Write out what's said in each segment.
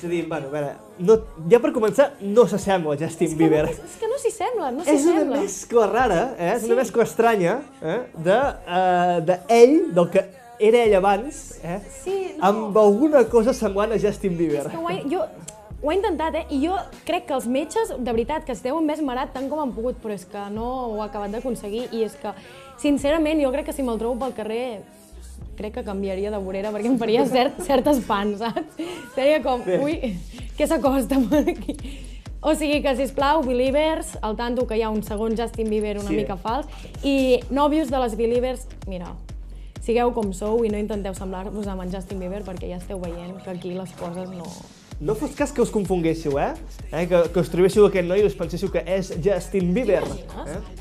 És a dir, bueno, a veure, ja per començar, no s'assembla a Justin Bieber. És que no s'hi sembla, no s'hi És una sembla. mescla rara, és una mescla estranya, d'ell, del que era ell abans, Sí, no. amb alguna cosa semblant a Justin Bieber. És que ho he intentat, i jo crec que els metges, de veritat, que es deuen haver esmerat tant com han pogut, però és que no ho ha acabat d'aconseguir, i és que, sincerament, jo crec que si me'l trobo pel carrer, crec que canviaria de vorera perquè em faria cert espant, saps? Seria com, ui, què s'acosta per aquí? O sigui que, sisplau, Believers, al tanto que hi ha un segon Justin Bieber una mica fals, i nòvios de les Believers, mira, sigueu com sou i no intenteu semblar-vos amb en Justin Bieber perquè ja esteu veient que aquí les coses no... No fos cas que us confonguéssiu, que us trobéssiu aquest noi i us penséssiu que és Justin Bieber.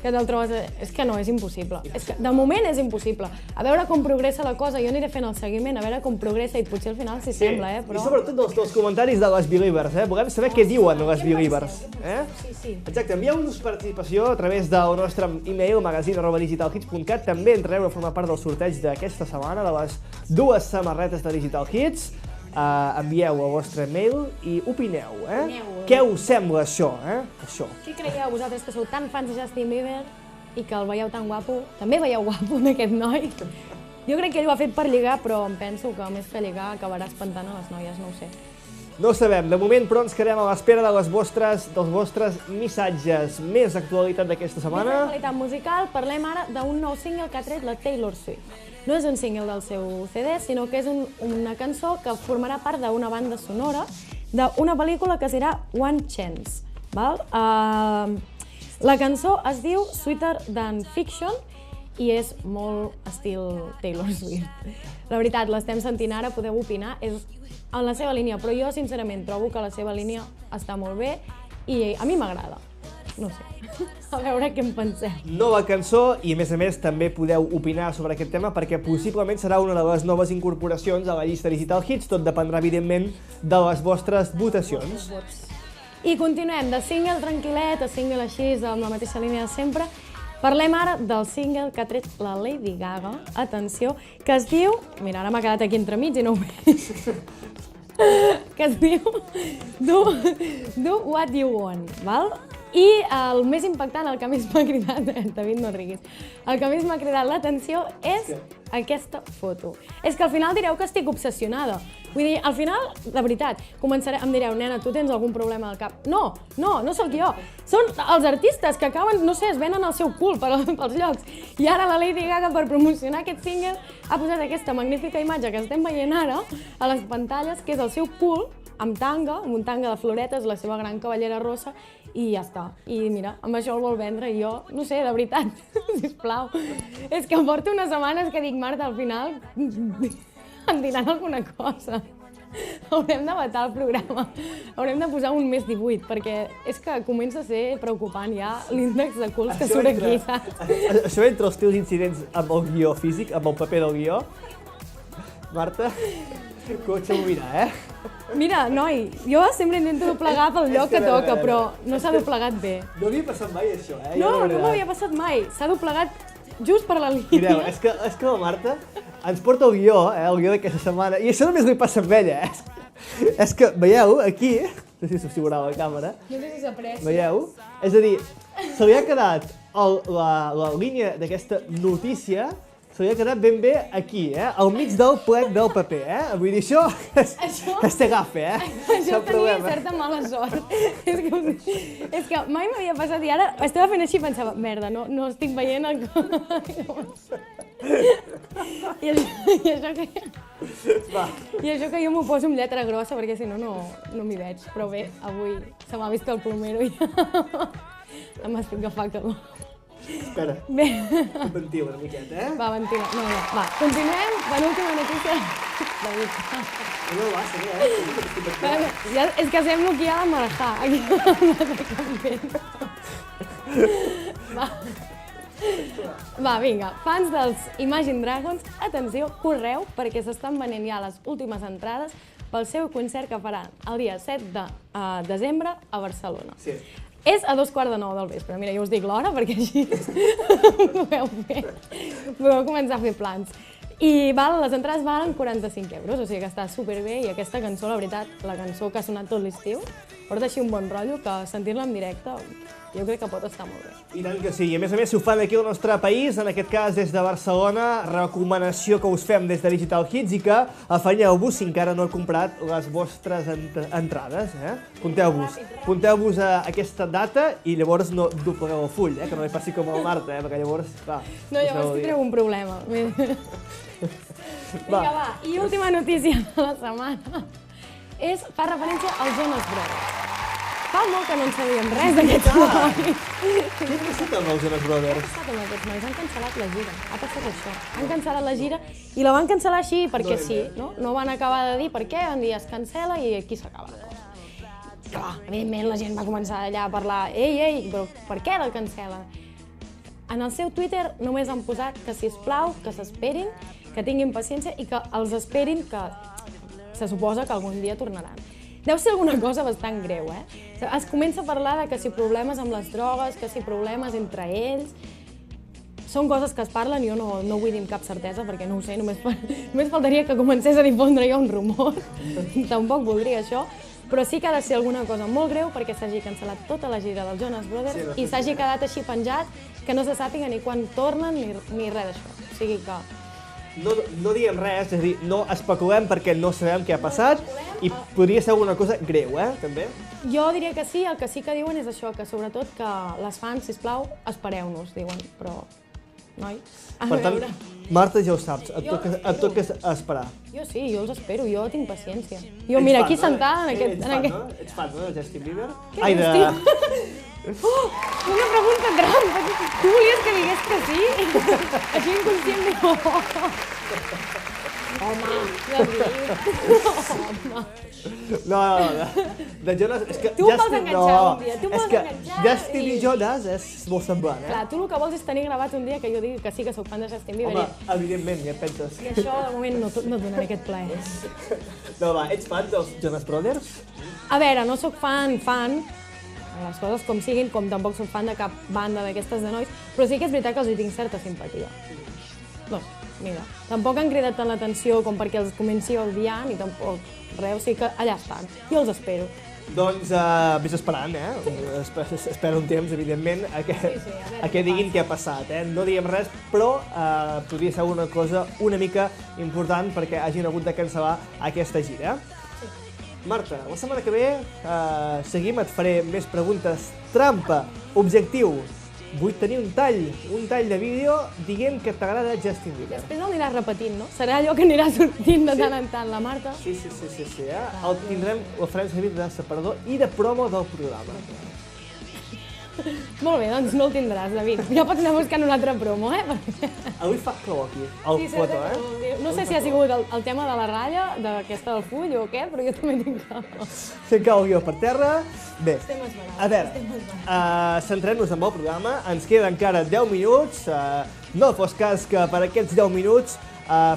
Que te'l trobes... És que no, és impossible. És que, de moment és impossible. A veure com progressa la cosa, jo aniré fent el seguiment, a veure com progressa i potser al final s'hi sembla, però... I sobretot dels comentaris de les Believers, volem saber què diuen les Believers. Sí. Exacte, envieu-nos participació a través del nostre e-mail magazine@digitalhits.cat. També entrareu a formar part del sorteig d'aquesta setmana de les 2 samarretes de Digital Hits. Envieu el vostre mail i opineu, Què us sembla això, Això. Què creieu vosaltres que sou tan fans de Justin Bieber i que el veieu tan guapo? També veieu guapo aquest noi? Jo crec que ell ho ha fet per lligar, però em penso que més que lligar acabarà espantant a les noies, no ho sé. No ho sabem, de moment, però ens quedem a l'espera dels vostres missatges. Més actualitat d'aquesta setmana. Més actualitat musical, parlem ara d'un nou single que ha tret la Taylor Swift. No és un single del seu CD, sinó que és una cançó que formarà part d'una banda sonora d'una pel·lícula que es dirà One Chance. Val? La cançó es diu Sweeter Than Fiction i és molt estil Taylor Swift. La veritat, l'estem sentint ara, podeu opinar, és en la seva línia, però jo sincerament trobo que la seva línia està molt bé i a mi m'agrada. No sé, a veure què en penseu. Nova cançó i, a més, també podeu opinar sobre aquest tema perquè possiblement serà una de les noves incorporacions a la llista Digital Hits. Tot dependrà, evidentment, de les vostres votacions. I continuem de single tranquil·let a single així, amb la mateixa línia de sempre. Parlem ara del single que ha tret la Lady Gaga, atenció, que es diu... Mira, ara m'ha quedat aquí entremig i no ho veig. Que es diu Do What You Want, val? I el més impactant, el que més m'ha cridat, David, no riguis, el que més m'ha cridat l'atenció és aquesta foto. És que al final direu que estic obsessionada. Vull dir, al final, de veritat, em direu, nena, tu tens algun problema al cap? No sóc jo. Són els artistes que acaben, no sé, es venen el seu cul pels llocs. I ara la Lady Gaga, per promocionar aquest single, ha posat aquesta magnífica imatge que estem veient ara a les pantalles, que és el seu cul, amb un tanga de floretes, la seva gran cavallera rossa, i ja està. I mira, amb això el vol vendre i jo, no sé, de veritat, sisplau. És que porto unes setmanes que dic, Marta, al final em diran alguna cosa. Haurem de vetar el programa. Haurem de posar un més 18, perquè és que comença a ser preocupant ja l'índex de culs que surt aquí, saps? Això entre els teus incidents amb el guió físic, amb el paper del guió, Marta, cotxe ho mirar, Mira, noi, jo sempre intento doblegar pel lloc que toca, però no s'ha doblegat bé. No havia passat mai això, No, no m'havia passat mai. S'ha doblegat just per la línia. Mireu, és que la Marta ens porta el guió d'aquesta setmana, i això només li passa amb ella, És que, veieu, aquí, no sé si us figurava la càmera, No sé si s'aprecia. veieu? És a dir, se li ha quedat la línia d'aquesta notícia, se li ha quedat ben bé aquí, al mig del plec del paper, Vull dir, això es té agafa, Això tenia certa mala sort. És que mai m'havia passat i ara estava fent així i pensava, merda, no estic veient el... I això que jo m'ho poso amb lletra grossa perquè si no, no m'hi veig. Però bé, avui se m'ha vist el plomero i em estic agafant calor. Espera, Bé, ventila una miqueta, va, ventila. No, va, continuem. Penúltima notícia. No, va, segur, Ja, és que semblo que hi ha la marajà. Aquí Va, vinga, fans dels Imagine Dragons, atenció, correu, perquè s'estan venent ja les últimes entrades pel seu concert que faran el dia 7 de desembre a Barcelona. Sí. És a 2:45 del vespre. Mira, jo us dic l'hora perquè així podeu començar a fer plans. I les entrades valen 45 euros, o sigui que està superbé i aquesta cançó, la veritat, la cançó que ha sonat tot l'estiu, porta així un bon rotllo que sentir-la en directe jo crec que pot estar molt bé. I tant que sí. I a més, si ho fan aquí al nostre país, en aquest cas des de Barcelona, recomanació que us fem des de Digital Hits i que afanyeu-vos si encara no heu comprat les vostres entrades. Punteu-vos a aquesta data i llavors no doblegueu el full, que no li passi com al Marta, perquè llavors, clar... No, llavors tindreu un problema. Vinga, va. I última notícia de la setmana fa referència als Jonas Brothers. Fa molt que no en sabíem res d'aquests nois. Què ha passat amb els Jonas Brothers? Què ha passat amb aquests nois? Han cancel·lat la gira. Ha passat això. Han cancel·lat la gira i la van cancel·lar així perquè sí, no? No van acabar de dir per què, van dir es cancel·la i aquí s'acaba la cosa. Clar, evidentment la gent va començar allà a parlar ei, però per què la cancel·len? En el seu Twitter només han posat que, sisplau, que s'esperin, que tinguin paciència i que els esperin que se suposa que algun dia tornaran. Deu ser alguna cosa bastant greu, Es comença a parlar de que si problemes amb les drogues, que si problemes entre ells... Són coses que es parlen, jo no vull dir amb cap certesa perquè no ho sé, només faltaria que comencés a difondre jo un rumor. Tampoc voldria això, però sí que ha de ser alguna cosa molt greu perquè s'hagi cancel·lat tota la gira dels Jonas Brothers i s'hagi quedat així penjat que no se sàpiga ni quan tornen ni res d'això. O sigui que... No diem res, és a dir, no especulem perquè no sabem què ha passat i podria ser alguna cosa greu, també? Jo diria que sí, el que sí que diuen és això, que sobretot que les fans, sisplau, espereu-nos, diuen, però... Noi, per tant, Marta, ja ho saps, et toca esperar. Jo sí, jo els espero, jo tinc paciència. Jo, mira, aquí sentada en aquest... Ets fan, no, de Justin Bieber? Ai, una pregunta trampa. Tu volies que digués que sí? Així inconscient diu... Home, ja riu. No. De Jonas... Tu em vols enganxar un dia, tu em vols enganxar... Justin i Jonas és molt semblant, Clar, tu el que vols és tenir gravat un dia que jo digui que sí que soc fan de Justin Bieber. Home, evidentment, ja penses. I això, de moment, no et donaré aquest plaer. No, va, ets fan dels Jonas Brothers? A veure, no sóc fan, les coses com siguin, com tampoc soc fan de cap banda d'aquestes de nois, però sí que és veritat que els hi tinc certa simpatia. Doncs, mira, tampoc han cridat tant l'atenció com perquè els comenci a odiar, ni tampoc res, o sigui que allà estan, jo els espero. Doncs vés esperant, espera un temps, evidentment, a que diguin què ha passat, No diguem res, però podria ser una cosa una mica important perquè hagin hagut de cancel·lar aquesta gira. Marta, la setmana que ve seguim, et faré més preguntes trampa, objectiu. Vull tenir un tall de vídeo dient que t'agrada Justin Bieber. Després el aniràs repetint, no? Serà allò que anirà sortint de tant en tant, la Marta? Sí, el tindrem, el farem servir de separador i de promo del programa. Molt bé, doncs no el tindràs, David. Ja pots anar buscant una altra promo, Avui fa clau aquí, el foto, No sé si ha sigut el tema de la ratlla, d'aquesta del full o què, però jo també tinc clau. Fent cau guió per terra. Bé, Estem esbarats. a veure, centrem-nos en el programa. Ens queden encara 10 minuts. No fos cas que per aquests 10 minuts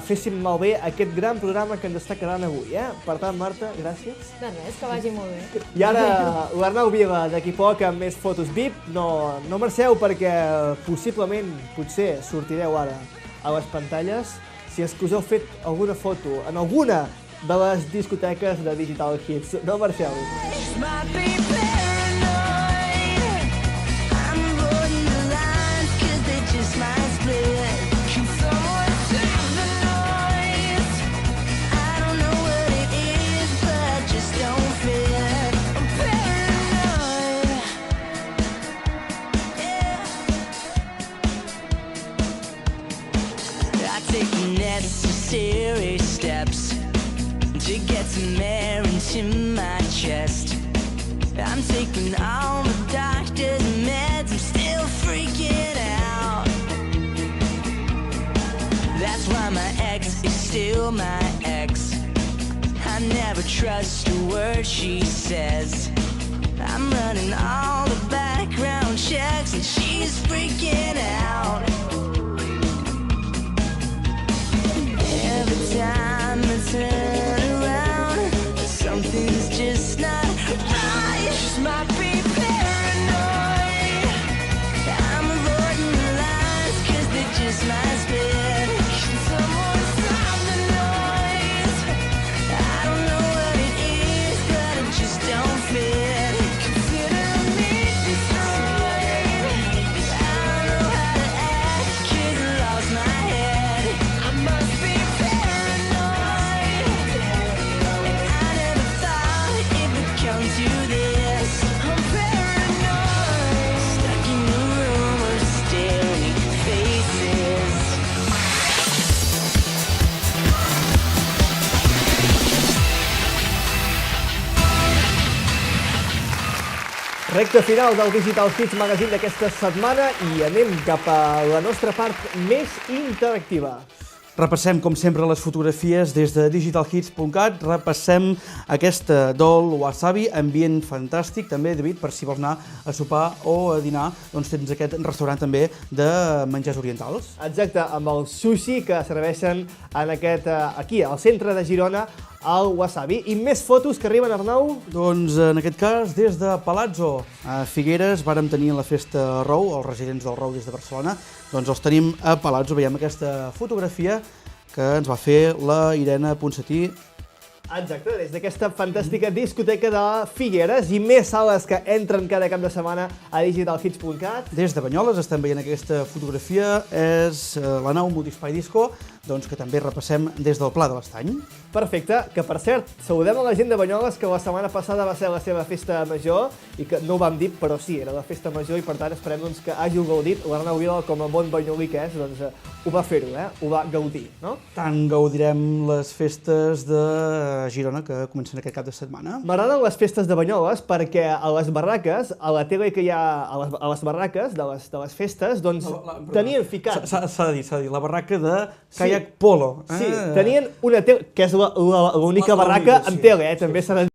féssim malbé aquest gran programa que ens està quedant avui, Per tant, Marta, gràcies. De res, que vagi molt bé. I ara, l'Arnau Vila, d'aquí poc, amb més fotos VIP. No marxeu perquè possiblement, potser, sortireu ara a les pantalles si és que us heu fet alguna foto en alguna de les discoteques de Digital Hits. No marxeu. Necessary steps to get some air into my chest. I'm taking all the doctor's meds, I'm still freaking out. That's why my ex is still my ex. I never trust a word she says. I'm running all the background checks and she's freaking out. Every time I turn around, something's just not right. Just might be paranoid. I'm avoiding the lines 'cause they just might split. Can someone Recte final del Digital Hits Magazine d'aquesta setmana i anem cap a la nostra part més interactiva. Repassem, com sempre, les fotografies des de digitalhits.cat. Repassem aquesta Dol Wasabi, ambient fantàstic. També, David, per si vols anar a sopar o a dinar, doncs tens aquest restaurant també de menjars orientals. Exacte, amb el sushi que serveixen en aquí, al centre de Girona, al Wasabi. I més fotos que arriben, Arnau? Doncs, en aquest cas, des de Palazzo. A Figueres vàrem tenir la festa Rou, els residents del Rou des de Barcelona. Doncs els tenim a Palazzo. Veiem aquesta fotografia que ens va fer la Irene Ponsatí. Exacte, des d'aquesta fantàstica discoteca de Figueres i més sales que entren cada cap de setmana a digitalhits.cat. Des de Banyoles estem veient aquesta fotografia, és la nau Multispai Disco, doncs que també repassem des del Pla de l'Estany. Perfecte, que per cert, saludem a la gent de Banyoles que la setmana passada va ser la seva festa major i que no ho vam dir, però sí, era la festa major i per tant esperem doncs, que hàgiu gaudit. L'Arnau Vila, com a bon banyolí que és, doncs ho va fer-ho, ho va gaudir, no? Tant gaudirem les festes de Girona que comencen aquest cap de setmana. M'agraden les festes de Banyoles perquè a les barraques, a la tele que hi ha a les barraques de les festes, doncs tenien ficat... S'ha de dir, la barraca de Kayak Polo. Sí, tenien una tele, que és l'única barraca amb tele, també s'ha de dir.